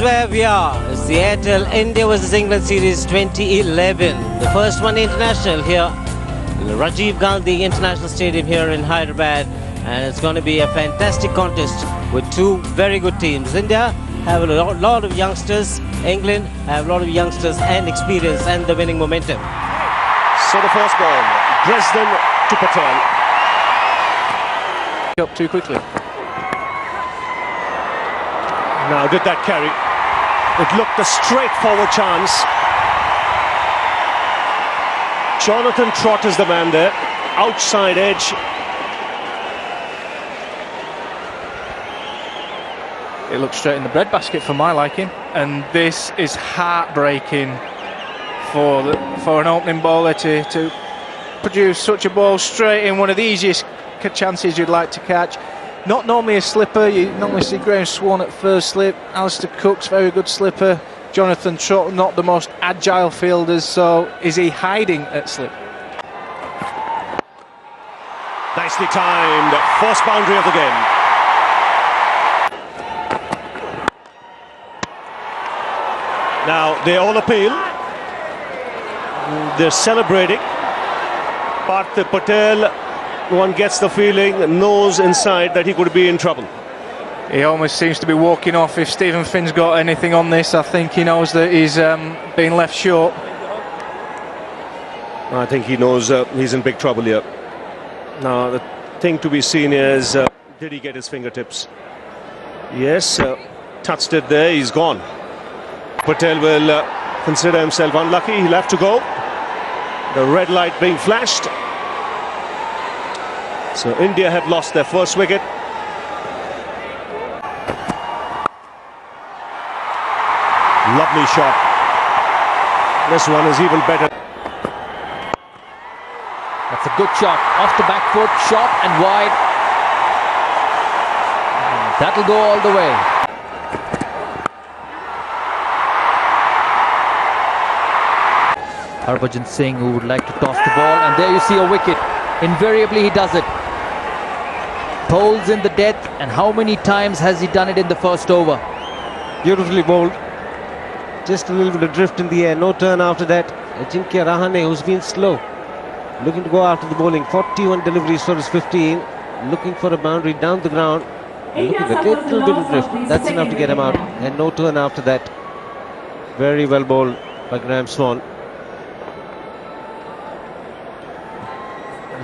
where we are. It's the Airtel India vs England Series 2011. The first one international here in the Rajiv Gandhi International Stadium here in Hyderabad. And it's going to be a fantastic contest with two very good teams. India have a lot of youngsters. England have a lot of youngsters and experience and the winning momentum. So the first ball, Dresden to Patel. Up too quickly. Now did that carry? It looked a straightforward chance. Jonathan Trott is the man there. Outside edge. It looks straight in the breadbasket for my liking, and this is heartbreaking for an opening bowler to produce such a ball straight in one of the easiest chances you'd like to catch. Not normally a slipper. You normally see Graham Swan at first slip. Alistair Cook's very good slipper. Jonathan Trott not the most agile fielders, so is he hiding at slip? Nicely timed, first boundary of the game. Now they all appeal. They're celebrating. Partha Patel, one gets the feeling, knows inside that he could be in trouble. He almost seems to be walking off. If Stephen Finn's got anything on this, I think he knows that he's being left short. I think he knows he's in big trouble here. Now the thing to be seen is, did he get his fingertips? Yes, touched it there, he's gone. Patel will consider himself unlucky, he'll have to go. The red light being flashed. So India have lost their first wicket. Lovely shot. This one is even better. That's a good shot. Off the back foot, shot and wide. That'll go all the way. Harbhajan Singh, who would like to toss the ball, and there you see a wicket. Invariably he does it. Bowls in the death, and how many times has he done it in the first over? Beautifully bowled. Just a little bit of drift in the air. No turn after that. Ajinkya Rahane, who's been slow, looking to go after the bowling. 41 deliveries for his 15. Looking for a boundary down the ground. Looking at a little bit of drift. That's enough to get him out. And no turn after that. Very well bowled by Graham Swan.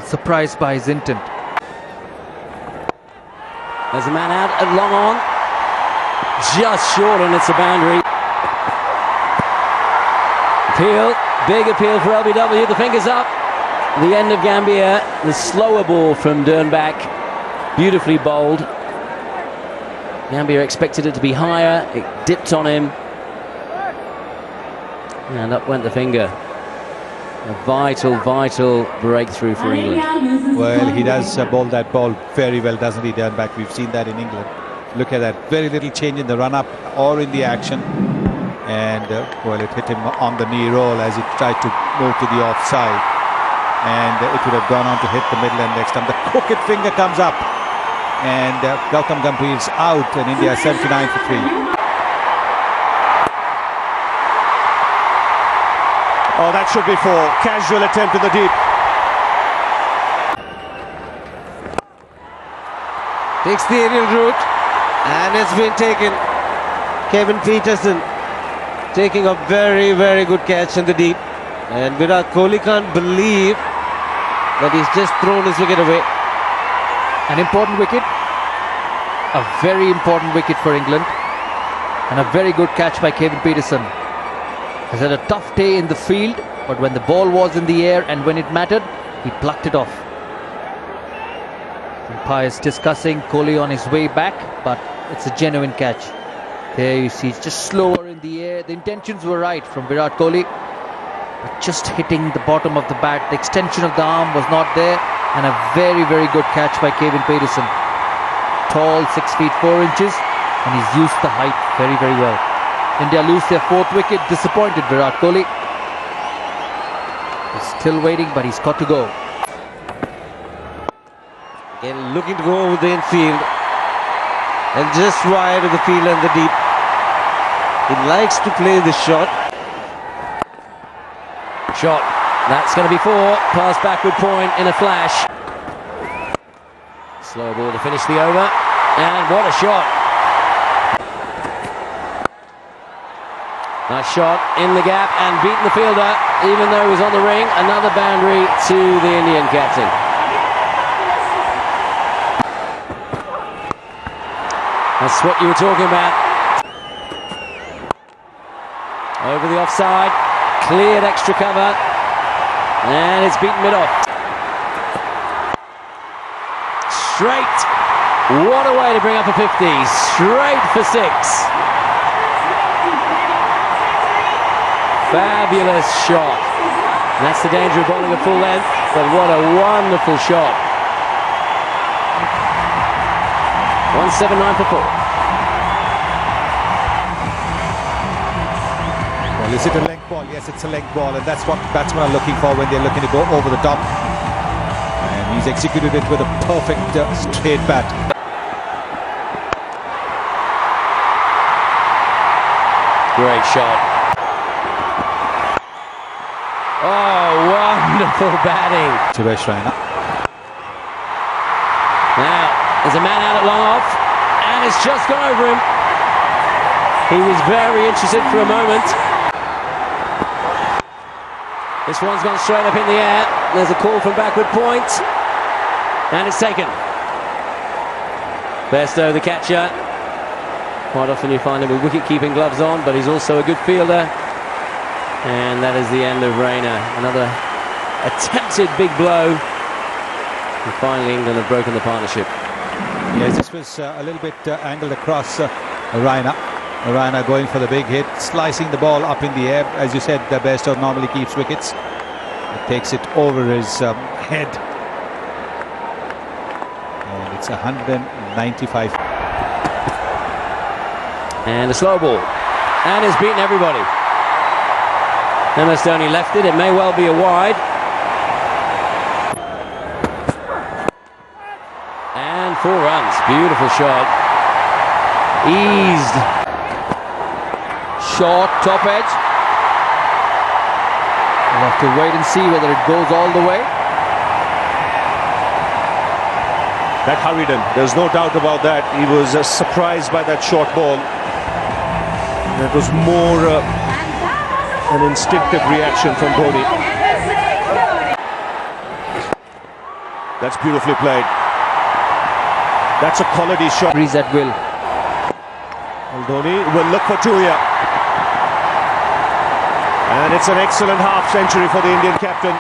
Surprised by his intent. There's a man out at long on. Just short, and it's a boundary. Appeal, big appeal for LBW. The fingers up. The end of Gambia. The slower ball from Dernbach. Beautifully bowled. Gambia expected it to be higher. It dipped on him. And up went the finger. A vital breakthrough for England. Well, he does bowl that ball very well, doesn't he, Dernbach? We've seen that in England. Look at that. Very little change in the run-up or in the action. And, well, it hit him on the knee roll as he tried to move to the offside. And it would have gone on to hit the middle end next time. The crooked finger comes up. And Gautam Gambhir's out, and India 79 for 3. Oh, that should be 4. Casual attempt in the deep. Takes the aerial route, and it's been taken. Kevin Peterson taking a very good catch in the deep. And Virat Kohli can't believe that he's just thrown his wicket away. An important wicket. A very important wicket for England. And a very good catch by Kevin Peterson. Has had a tough day in the field, but when the ball was in the air and when it mattered, he plucked it off. Umpires discussing Kohli on his way back, but it's a genuine catch. There you see, it's just slower in the air. The intentions were right from Virat Kohli, but just hitting the bottom of the bat. The extension of the arm was not there, and a very good catch by Kevin Peterson. Tall, 6 feet 4 inches, and he's used the height very well. India lose their 4th wicket. Disappointed Virat Kohli. He's still waiting, but he's got to go. Again, looking to go over the infield. And just wide of the field and the deep. He likes to play the shot. Shot. That's going to be 4. Pass backward point in a flash. Slow ball to finish the over. And what a shot. Nice shot in the gap and beaten the fielder, even though he was on the ring. Another boundary to the Indian captain. That's what you were talking about. Over the offside, cleared extra cover, and it's beaten mid-off. Straight. What a way to bring up a 50. Straight for 6. Fabulous shot. And that's the danger of bowling at full length, but what a wonderful shot. 179 for 4. Well, is it a length ball? Yes, it's a length ball, and that's what batsmen are looking for when they're looking to go over the top. And he's executed it with a perfect straight bat. Great shot. Oh, wonderful batting. Suresh Raina. Now, there's a man out at long off, and it's just gone over him. He was very interested for a moment. This one's gone straight up in the air. There's a call from backward point, and it's taken. Bairstow, the catcher. Quite often you find him with wicket-keeping gloves on, but he's also a good fielder. And that is the end of Raina. Another attempted big blow. And finally England have broken the partnership. Yes, this was a little bit angled across Raina. Raina going for the big hit, slicing the ball up in the air. As you said, the Bairstow normally keeps wickets. It takes it over his head. And it's 195. And a slow ball. And it's beaten everybody. MS Dhoni left it. It may well be a wide. And 4 runs. Beautiful shot. Eased. Short top edge. We'll have to wait and see whether it goes all the way. That hurried him. There's no doubt about that. He was surprised by that short ball. It was more an instinctive reaction from Dhoni. That's beautifully played. That's a quality shot. Breeze at will. Well, Dhoni will look for 2 here. And it's an excellent half century for the Indian captain.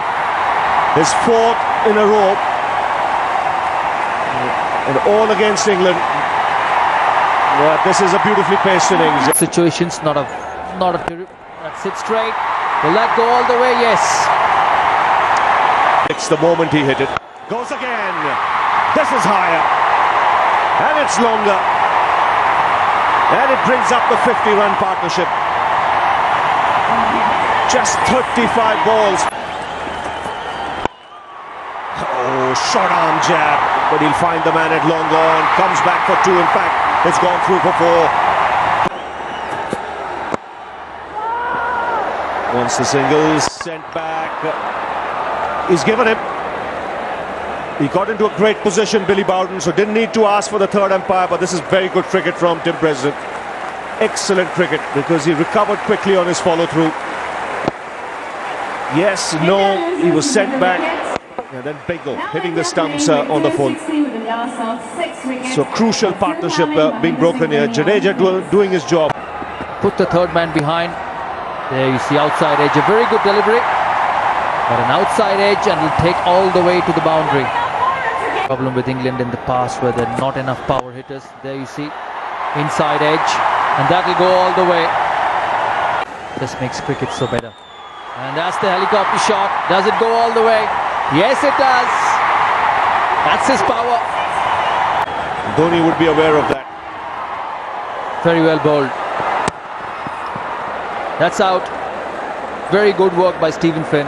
His 4th in a row. And all against England. Yeah, this is a beautifully paced innings. Situations, not a that's it straight. Will that go all the way? Yes. It's the moment he hit it. Goes again. This is higher. And it's longer. And it brings up the 50-run partnership. Just 35 balls. Oh, short arm jab. But he'll find the man at long on. Comes back for 2. In fact, it's gone through for 4. Once the singles sent back. He's given him. He got into a great position, Billy Bowden, so didn't need to ask for the 3rd umpire, but this is very good cricket from Tim President. Excellent cricket, because he recovered quickly on his follow-through. Yes, no, he was sent back. And then Bingle hitting the stumps on the full. So crucial partnership being broken here. Jadeja doing his job. Put the 3rd man behind. There you see outside edge. A very good delivery. But an outside edge and will take all the way to the boundary. Problem with England in the past where there are not enough power hitters. There you see inside edge. And that will go all the way. This makes cricket so better. And that's the helicopter shot. Does it go all the way? Yes, it does. That's his power. Dhoni would be aware of that. Very well bowled. That's out. Very good work by Stephen Finn.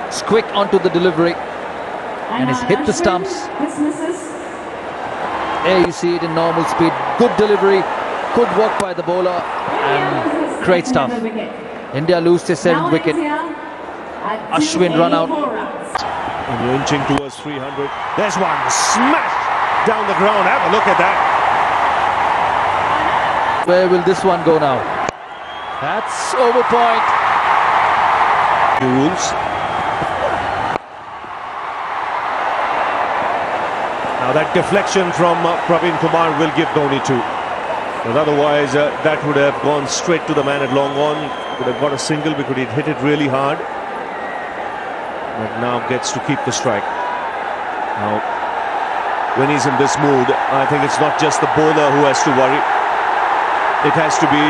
It's quick onto the delivery. And he's hit the stumps. There you see it in normal speed. Good delivery. Good work by the bowler. And great stuff. India lose their 7th wicket. Ashwin run out. And we're inching towards 300. There's one smash down the ground. Have a look at that. Where will this one go now? That's over point. The rules. Now that deflection from Praveen Kumar will give Dhoni 2. But otherwise, that would have gone straight to the man at long on. Would have got a single because he'd hit it really hard. But now gets to keep the strike. Now, when he's in this mood, I think it's not just the bowler who has to worry. It has to be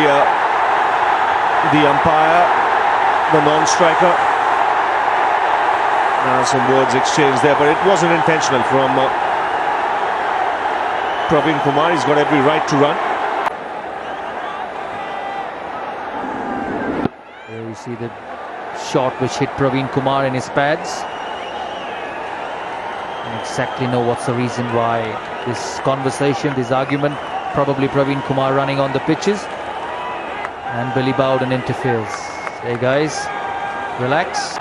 the umpire, the non-striker. Now some words exchanged there, but it wasn't intentional from Praveen Kumar. He's got every right to run. There you see the shot which hit Praveen Kumar in his pads. Don't exactly know what's the reason why this conversation, this argument. Probably Praveen Kumar running on the pitches. And Billy Bowden interferes. Hey guys, relax.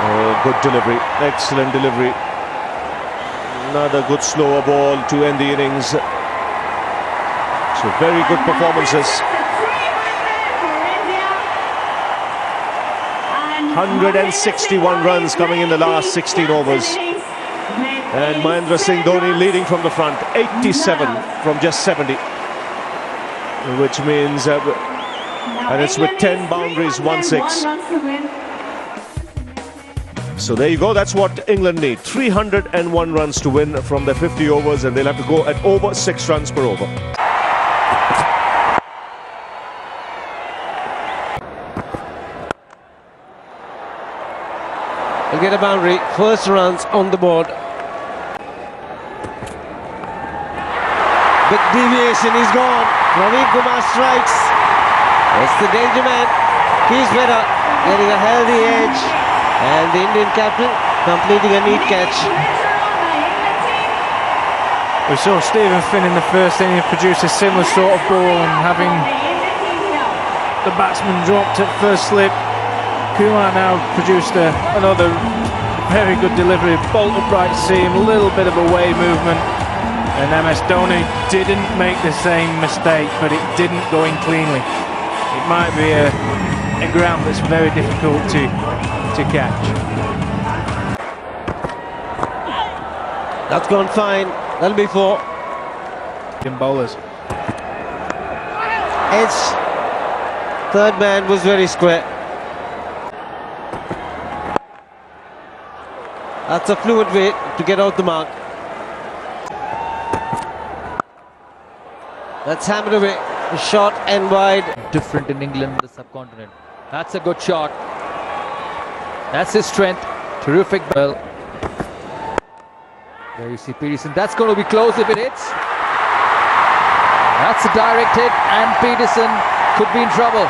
Oh, good delivery. Excellent delivery. Another good slower ball to end the innings. So very good performances. 161 runs coming in the last 16 overs. And Mahendra Singh Dhoni leading from the front, 87 from just 70. Which means, and it's with 10 boundaries, 1-6. So there you go, that's what England need. 301 runs to win from their 50 overs, and they'll have to go at over 6 runs per over. He'll get a boundary, first runs on the board. Big deviation, he's gone. Praveen Kumar strikes. It's the danger man. He's better, getting a healthy edge. And the Indian captain completing a neat catch. We saw Stephen Finn in the first inning produce a similar sort of ball, and having the batsman dropped at first slip, Kumar now produced another very good delivery, bolt upright seam, a little bit of a way movement. And MS Dhoni didn't make the same mistake, but it didn't go in cleanly. It might be a ground that's very difficult to catch. That's gone fine. That'll be 4. In bowlers. Edge. Third man was very square. That's a fluid way to get out the mark. That's hammered away, short and wide. Different in England and the subcontinent. That's a good shot. That's his strength. Terrific. Well, there you see Peterson. That's going to be close if it hits. That's a direct hit, and Peterson could be in trouble.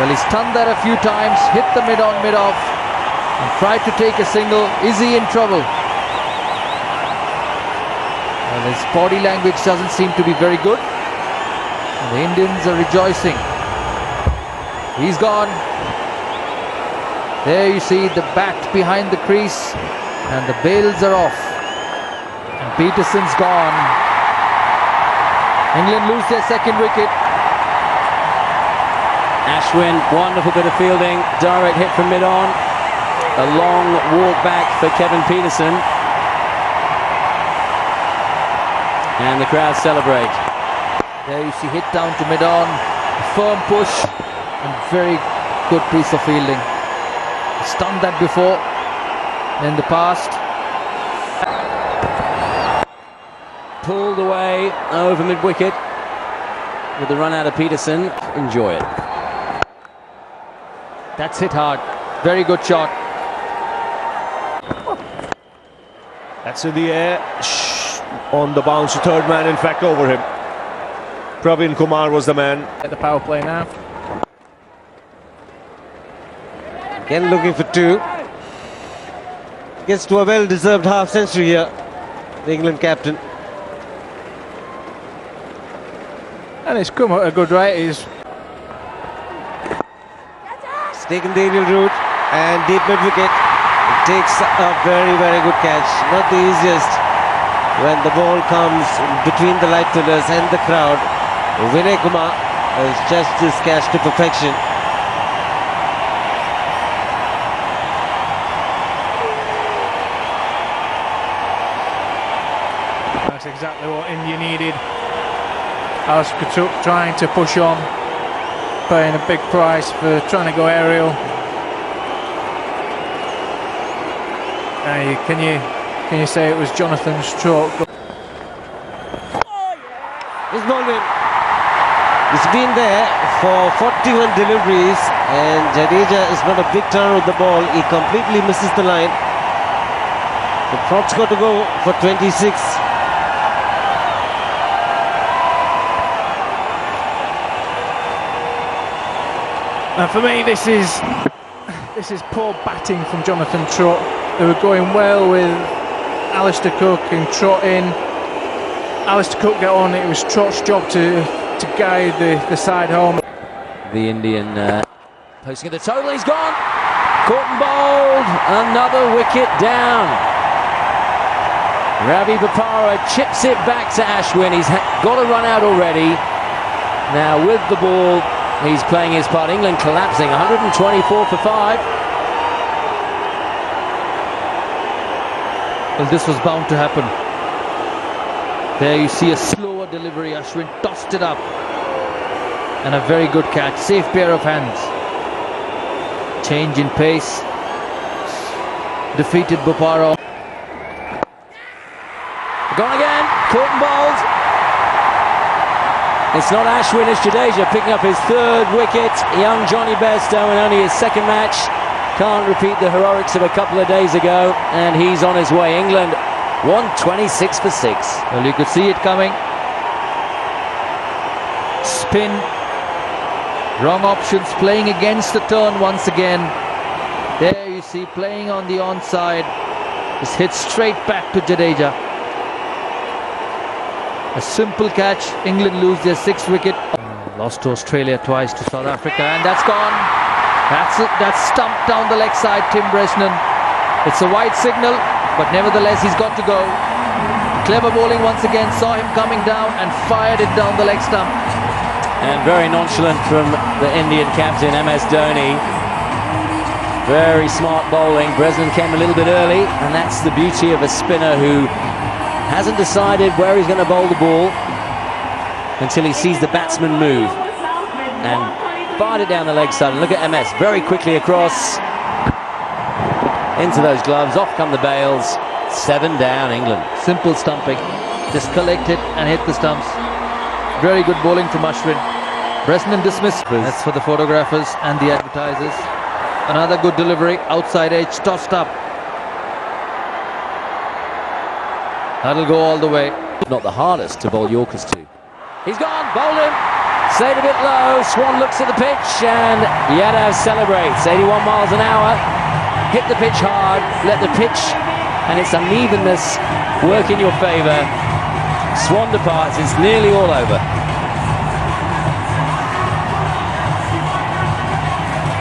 Well, he's done that a few times, hit the mid-on, mid-off, and tried to take a single. Is he in trouble? Well, his body language doesn't seem to be very good. And the Indians are rejoicing. He's gone. There you see the bat behind the crease, and the bails are off. And Peterson's gone. England lose their 2nd wicket. Ashwin, wonderful bit of fielding, direct hit from mid-on. A long walk back for Kevin Peterson. And the crowd celebrate. There you see hit down to mid-on, firm push, and very good piece of fielding. He's done that before in the past. Pulled away over mid-wicket with the run out of Peterson. Enjoy it. That's hit hard. Very good shot. That's in the air. On the bounce, third man in fact over him. Praveen Kumar was the man. At the power play now. Again looking for 2. Gets to a well-deserved half-century here, the England captain. And it's come at a good rate. He's taken the aerial route and deep mid wicket. It takes a very, very good catch. Not the easiest when the ball comes between the light pillars and the crowd. Vinay Kumar has just this catch to perfection. That's exactly what India needed. Alistair Katuk trying to push on, paying a big price for trying to go aerial. Can you say it was Jonathan's stroke? He's bowled in. He's been there for 41 deliveries, and Jadeja is not a big turner with the ball. He completely misses the line. The Props got to go for 26. And for me, this is poor batting from Jonathan Trott. They were going well with Alistair Cook and Trott in. Alistair Cook got on. It was Trott's job to guide the side home. The Indian posting at the total. He's gone. Caught and bowled. Another wicket down. Ravi Bopara chips it back to Ashwin. He's got a run out already. Now with the ball, he's playing his part. England collapsing. 124 for 5. Well, this was bound to happen. There you see a slower delivery. Ashwin tossed it up. And a very good catch. Safe pair of hands. Change in pace. Defeated Bopara. Gone again. Caught and bowled. It's not Ashwin, it's Jadeja picking up his 3rd wicket. Young Johnny Bairstow in only his 2nd match. Can't repeat the heroics of a couple of days ago. And he's on his way. England 126 for 6. Well, you could see it coming. Spin. Wrong options. Playing against the turn once again. There you see playing on the onside. Just hit straight back to Jadeja. A simple catch. England lose their 6th wicket. Lost to Australia twice, to South Africa, and that's gone. That's stumped down the leg side, Tim Bresnan. It's a wide signal, but nevertheless he's got to go. Clever bowling once again. Saw him coming down and fired it down the leg stump. And very nonchalant from the Indian captain, MS Dhoni. Very smart bowling. Bresnan came a little bit early, and that's the beauty of a spinner who hasn't decided where he's going to bowl the ball until he sees the batsman move. And fired it down the leg side. And look at MS, very quickly across. Into those gloves, off come the bails. 7 down, England. Simple stumping. Just collect it and hit the stumps. Very good bowling from Ashwin. Bresnan dismissed. That's for the photographers and the advertisers. Another good delivery. Outside edge, tossed up. That'll go all the way. Not the hardest to bowl Yorkers to. He's gone, bowled him. Stayed a bit low. Swan looks at the pitch and Yadav celebrates. 81 miles an hour. Hit the pitch hard. Let the pitch and its unevenness work in your favour. Swan departs. It's nearly all over.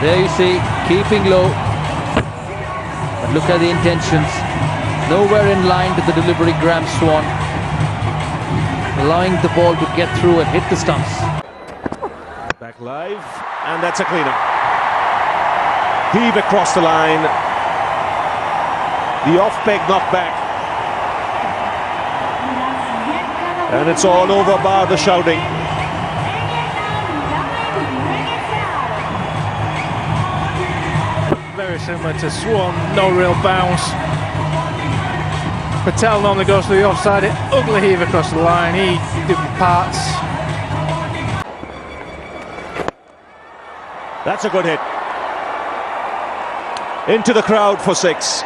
There you see, keeping low. But look at the intentions. Nowhere in line to the delivery, Graham Swan. Allowing the ball to get through and hit the stumps. Back live, and that's a cleaner. Heave across the line. The off-peg knocked back. And it's all over bar the shouting. Very similar to Swan, no real bounce. Patel normally goes to the offside. Ugly heave across the line. He departs. That's a good hit. Into the crowd for 6.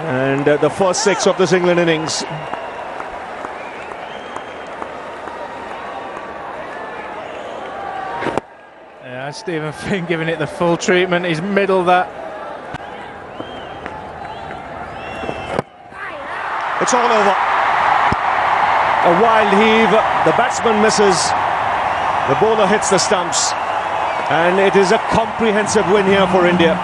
And the first 6 of this England innings. Yeah, Stephen Finn giving it the full treatment. He's middle that. It's all over. a wild heave. The batsman misses. The bowler hits the stumps. And it is a comprehensive win here for India.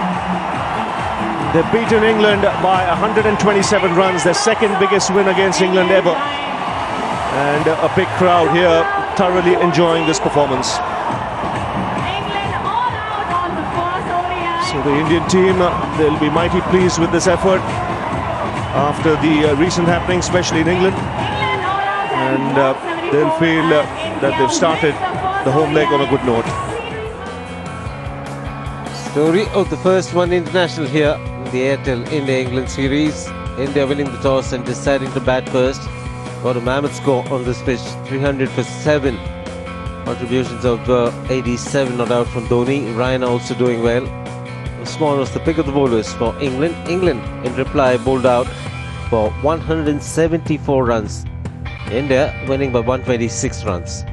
They've beaten England by 127 runs, their second biggest win against England ever. And a big crowd here thoroughly enjoying this performance. So the Indian team, they'll be mighty pleased with this effort after the recent happenings, especially in England. And they'll feel that they've started the home leg on a good note. Story of the first one international here in the Airtel India-England series. India winning the toss and deciding to bat first. Got a mammoth score on this pitch, 300 for 7. Contributions of 87 not out from Dhoni. Ryan also doing well. Usman was the pick of the bowlers for England. England in reply bowled out for 174 runs. India winning by 126 runs.